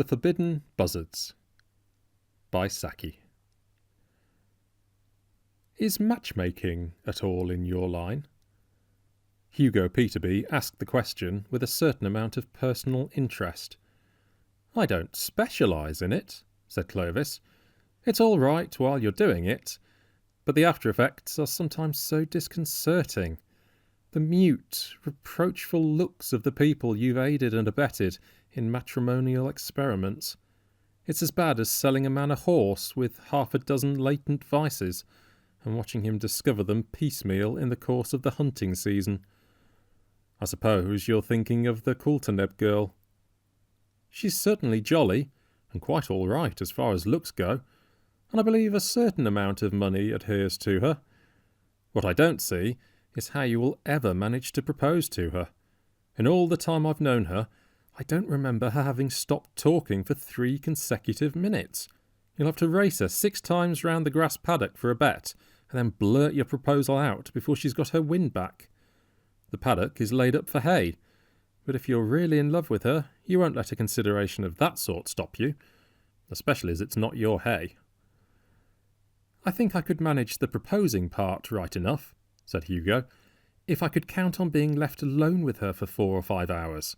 The Forbidden Buzzards by Saki. Is matchmaking at all in your line? Hugo Peterby asked the question with a certain amount of personal interest. I don't specialise in it, said Clovis. It's all right while you're doing it, but the after effects are sometimes so disconcerting. The mute, reproachful looks of the people you've aided and abetted in matrimonial experiments. It's as bad as selling a man a horse with half a dozen latent vices and watching him discover them piecemeal in the course of the hunting season. I suppose you're thinking of the Coulterneb girl. She's certainly jolly, and quite all right as far as looks go, and I believe a certain amount of money adheres to her. What I don't see is how you will ever manage to propose to her. In all the time I've known her, I don't remember her having stopped talking for 3 consecutive minutes. You'll have to race her 6 times round the grass paddock for a bet, and then blurt your proposal out before she's got her wind back. The paddock is laid up for hay, but if you're really in love with her, you won't let a consideration of that sort stop you, especially as it's not your hay. I think I could manage the proposing part right enough, said Hugo, if I could count on being left alone with her for 4 or 5 hours.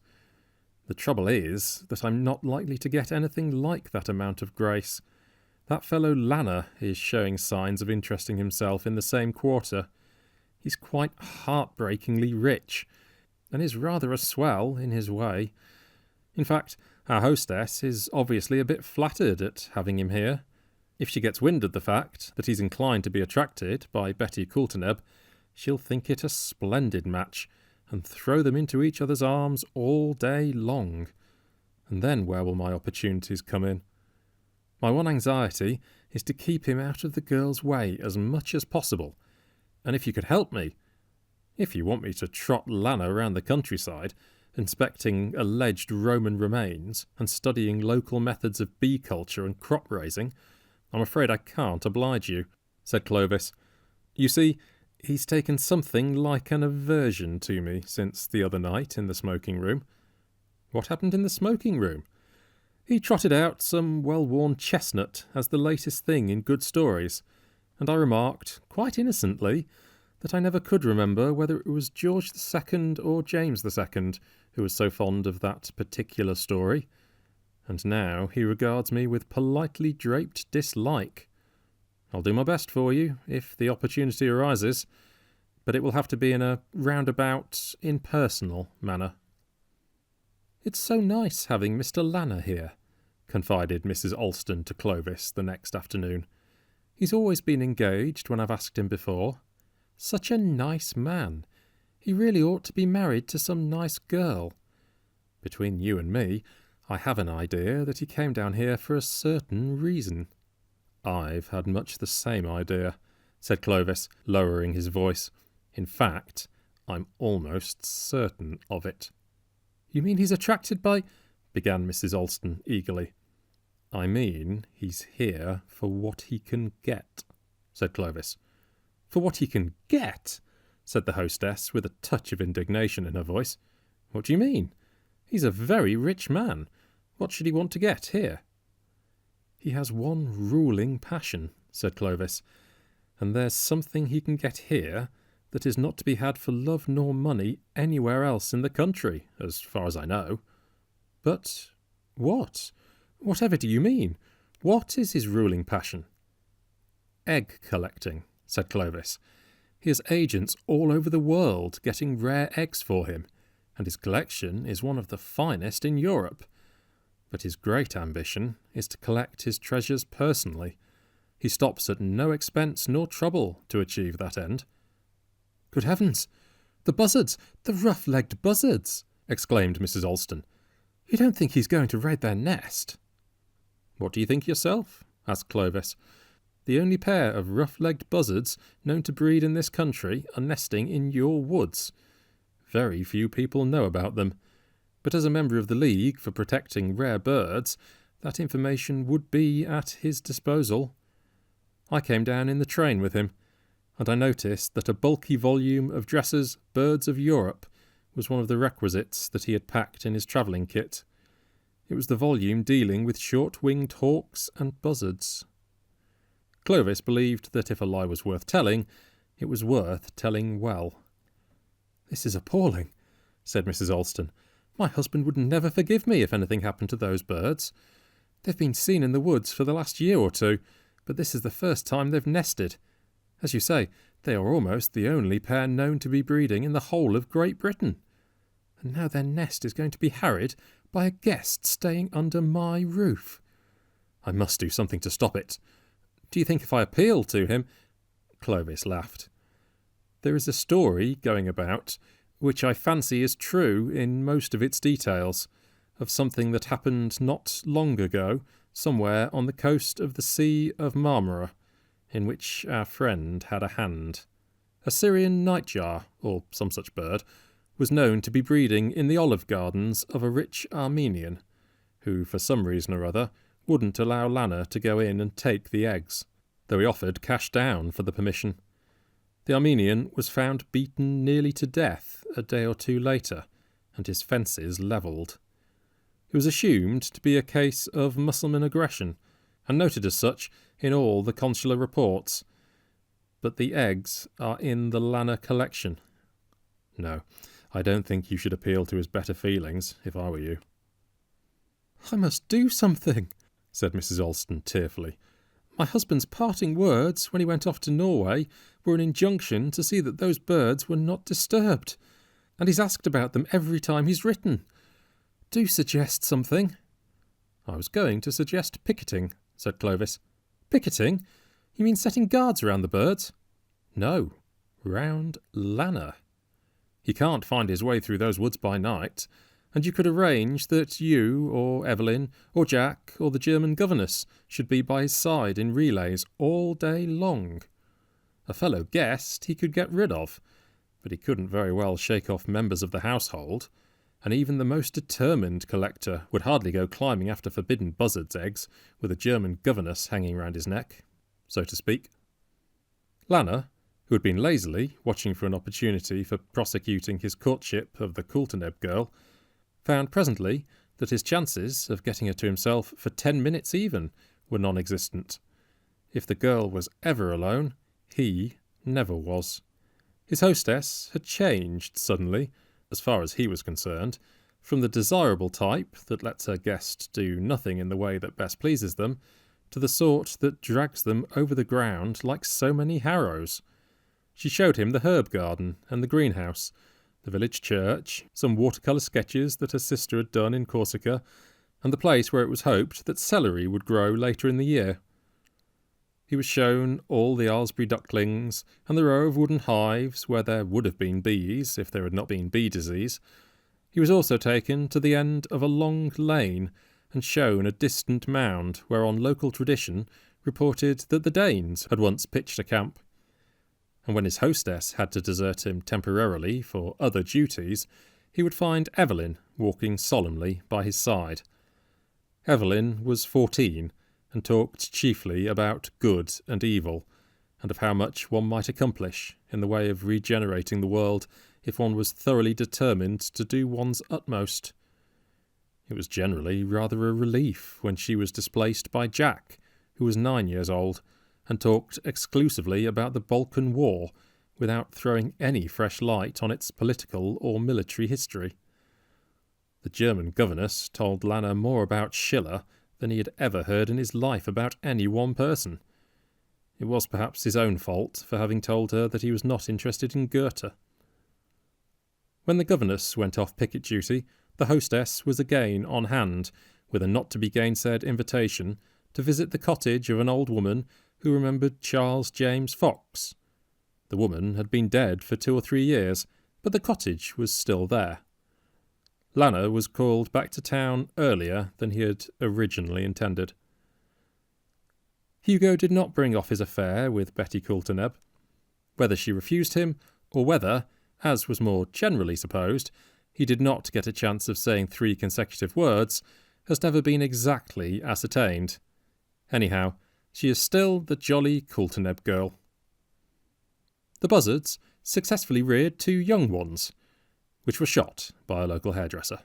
The trouble is that I'm not likely to get anything like that amount of grace. That fellow Lanner is showing signs of interesting himself in the same quarter. He's quite heartbreakingly rich, and is rather a swell in his way. In fact, our hostess is obviously a bit flattered at having him here. If she gets wind of the fact that he's inclined to be attracted by Betty Coulterneb, she'll think it a splendid match, and throw them into each other's arms all day long. And then where will my opportunities come in? My one anxiety is to keep him out of the girl's way as much as possible, and if you could help me, if you want me to trot Lanner round the countryside, inspecting alleged Roman remains and studying local methods of bee culture and crop raising, I'm afraid I can't oblige you, said Clovis. You see, he's taken something like an aversion to me since the other night in the smoking room. What happened in the smoking room? He trotted out some well-worn chestnut as the latest thing in good stories, and I remarked, quite innocently, that I never could remember whether it was George II or James II who was so fond of that particular story, and now he regards me with politely draped dislike. I'll do my best for you, if the opportunity arises, but it will have to be in a roundabout, impersonal manner. It's so nice having Mr. Lanner here, confided Mrs. Alston to Clovis the next afternoon. He's always been engaged when I've asked him before. Such a nice man. He really ought to be married to some nice girl. Between you and me, I have an idea that he came down here for a certain reason. I've had much the same idea, said Clovis, lowering his voice. In fact, I'm almost certain of it. You mean he's attracted by... began Mrs. Alston eagerly. I mean he's here for what he can get, said Clovis. For what he can get? Said the hostess with a touch of indignation in her voice. What do you mean? He's a very rich man. What should he want to get here? He has one ruling passion, said Clovis, and there's something he can get here that is not to be had for love nor money anywhere else in the country, as far as I know. But what? Whatever do you mean? What is his ruling passion? Egg collecting, said Clovis. He has agents all over the world getting rare eggs for him, and his collection is one of the finest in Europe. But his great ambition is to collect his treasures personally. He stops at no expense nor trouble to achieve that end. Good heavens! The buzzards! The rough-legged buzzards! Exclaimed Mrs. Alston. You don't think he's going to raid their nest? What do you think yourself? Asked Clovis. The only pair of rough-legged buzzards known to breed in this country are nesting in your woods. Very few people know about them, but as a member of the League for Protecting Rare Birds, that information would be at his disposal. I came down in the train with him, and I noticed that a bulky volume of Dresser's Birds of Europe was one of the requisites that he had packed in his travelling kit. It was the volume dealing with short-winged hawks and buzzards. Clovis believed that if a lie was worth telling, it was worth telling well. "This is appalling," said Mrs. Alston. "My husband would never forgive me if anything happened to those birds. They've been seen in the woods for the last year or two, but this is the first time they've nested. As you say, they are almost the only pair known to be breeding in the whole of Great Britain. And now their nest is going to be harried by a guest staying under my roof. I must do something to stop it. Do you think if I appeal to him—" Clovis laughed. "There is a story going about, which I fancy is true in most of its details, of something that happened not long ago, somewhere on the coast of the Sea of Marmora, in which our friend had a hand. A Syrian nightjar, or some such bird, was known to be breeding in the olive gardens of a rich Armenian, who, for some reason or other, wouldn't allow Lana to go in and take the eggs, though he offered cash down for the permission. The Armenian was found beaten nearly to death a day or two later, and his fences levelled. It was assumed to be a case of Mussulman aggression, and noted as such in all the consular reports. But the eggs are in the Lana collection. No, I don't think you should appeal to his better feelings, if I were you." "I must do something," said Mrs. Alston tearfully. "My husband's parting words when he went off to Norway were an injunction to see that those birds were not disturbed, and he's asked about them every time he's written. Do suggest something." "I was going to suggest picketing," said Clovis. "Picketing? You mean setting guards around the birds?" "No, round Lana. He can't find his way through those woods by night, and you could arrange that you, or Evelyn, or Jack, or the German governess should be by his side in relays all day long. A fellow guest he could get rid of, but he couldn't very well shake off members of the household, and even the most determined collector would hardly go climbing after forbidden buzzards' eggs with a German governess hanging round his neck, so to speak." Lana, who had been lazily watching for an opportunity for prosecuting his courtship of the Coulterneb girl, found presently that his chances of getting her to himself for 10 minutes even were non-existent. If the girl was ever alone, he never was. His hostess had changed suddenly, as far as he was concerned, from the desirable type that lets her guest do nothing in the way that best pleases them, to the sort that drags them over the ground like so many harrows. She showed him the herb garden and the greenhouse, the village church, some watercolour sketches that her sister had done in Corsica, and the place where it was hoped that celery would grow later in the year. He was shown all the Aylesbury ducklings, and the row of wooden hives where there would have been bees if there had not been bee disease. He was also taken to the end of a long lane, and shown a distant mound whereon local tradition reported that the Danes had once pitched a camp. And when his hostess had to desert him temporarily for other duties, he would find Evelyn walking solemnly by his side. Evelyn was 14, and talked chiefly about good and evil, and of how much one might accomplish in the way of regenerating the world if one was thoroughly determined to do one's utmost. It was generally rather a relief when she was displaced by Jack, who was 9 years old, and talked exclusively about the Balkan War, without throwing any fresh light on its political or military history. The German governess told Lana more about Schiller than he had ever heard in his life about any one person. It was perhaps his own fault for having told her that he was not interested in Goethe. When the governess went off picket duty, the hostess was again on hand, with a not-to-be-gainsaid invitation to visit the cottage of an old woman who remembered Charles James Fox. The woman had been dead for 2 or 3 years, but the cottage was still there. Lana was called back to town earlier than he had originally intended. Hugo did not bring off his affair with Betty Coulterneb. Whether she refused him, or whether, as was more generally supposed, he did not get a chance of saying 3 consecutive words, has never been exactly ascertained. Anyhow, she is still the jolly Coulterneb girl. The Buzzards successfully reared 2 young ones, which were shot by a local hairdresser.